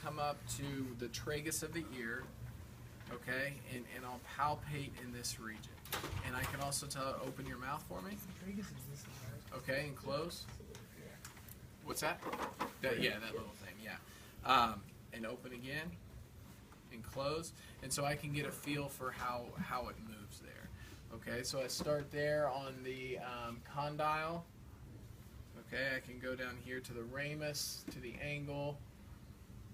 come up to the tragus of the ear, okay, and I'll palpate in this region. And I can also open your mouth for me. Okay, and close. What's that? Yeah, that little thing, yeah. And open again, and close. And so I can get a feel for how it moves there. Okay, so I start there on the condyle. Okay, I can go down here to the ramus, to the angle,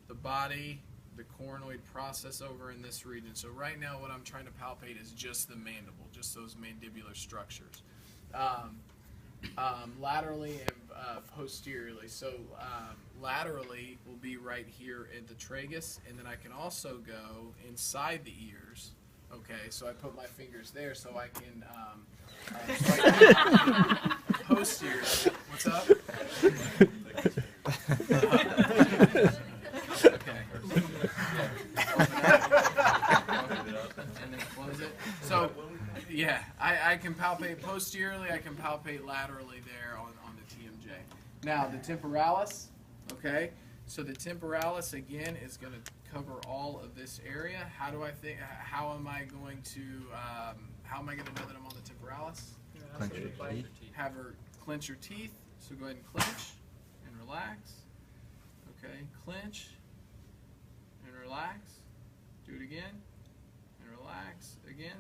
the body, the coronoid process over in this region. So right now what I'm trying to palpate is just the mandible, just those mandibular structures. Laterally and posteriorly. So laterally will be right here at the tragus, and then I can also go inside the ears. Okay, so I put my fingers there so I can posterior. What's up? Okay. And then close it. So, yeah, I can palpate posteriorly, I can palpate laterally there on the TMJ. Now, the temporalis, okay? So the temporalis, again, is going to cover all of this area. How am I going to know that I'm on the temporalis? Clench your teeth. Have her clench her teeth. So go ahead and clench and relax. Okay, clench and relax. Do it again and relax again.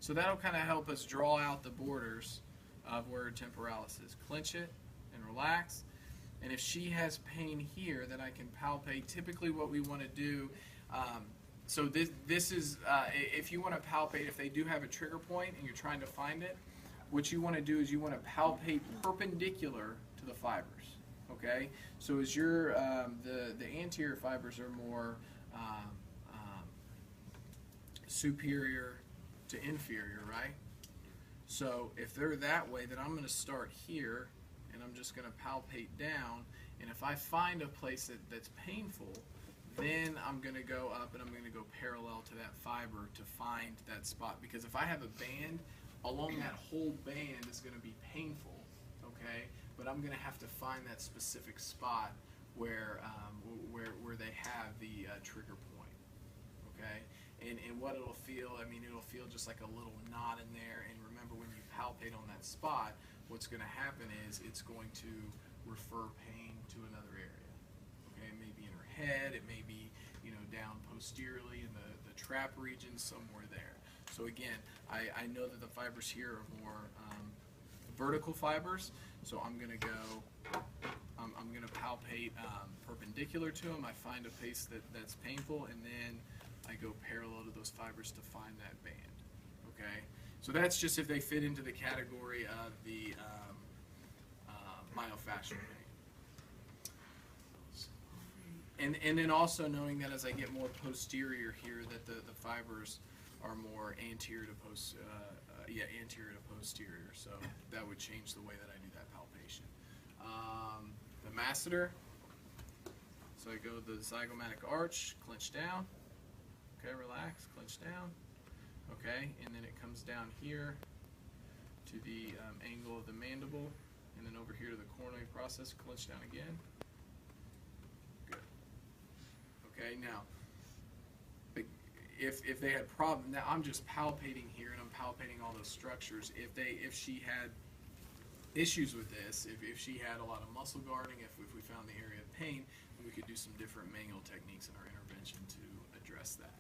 So that'll kind of help us draw out the borders of where her temporalis is. Clench it and relax. And if she has pain here, then I can palpate. Typically what we want to do, so this is, if you want to palpate, if they do have a trigger point and you're trying to find it, what you want to do is you want to palpate perpendicular to the fibers. Okay? So as your, the anterior fibers are more superior to inferior, right? So if they're that way, then I'm going to start here, and I'm just going to palpate down, and if I find a place that's painful, then I'm going to go up and I'm going to go parallel to that fiber to find that spot. Because if I have a band, along that whole band is going to be painful, okay? But I'm going to have to find that specific spot where they have the trigger point, okay? And what it'll feel, I mean, it'll feel just like a little knot in there. And remember, when you palpate on that spot, what's going to happen is it's going to refer pain to another area. Okay, it may be in her head, it may be, you know, down posteriorly in the trap region, somewhere there. So again, I know that the fibers here are more vertical fibers, so I'm going to go, I'm going to palpate perpendicular to them. I find a place that's painful, and then I go parallel to those fibers to find that band. Okay, so that's just if they fit into the category of the myofascial pain. And then also knowing that as I get more posterior here, that the fibers are more anterior to anterior to posterior. So that would change the way that I do that palpation. The masseter. So I go to the zygomatic arch, clench down. Okay, relax, clench down. Okay, and then it comes down here to the angle of the mandible, and then over here to the coronoid process, clench down again. Good. Okay, now, if they had problems, now I'm just palpating here, and I'm palpating all those structures. If she had issues with this, if she had a lot of muscle guarding, if we found the area of pain, then we could do some different manual techniques in our intervention to address that.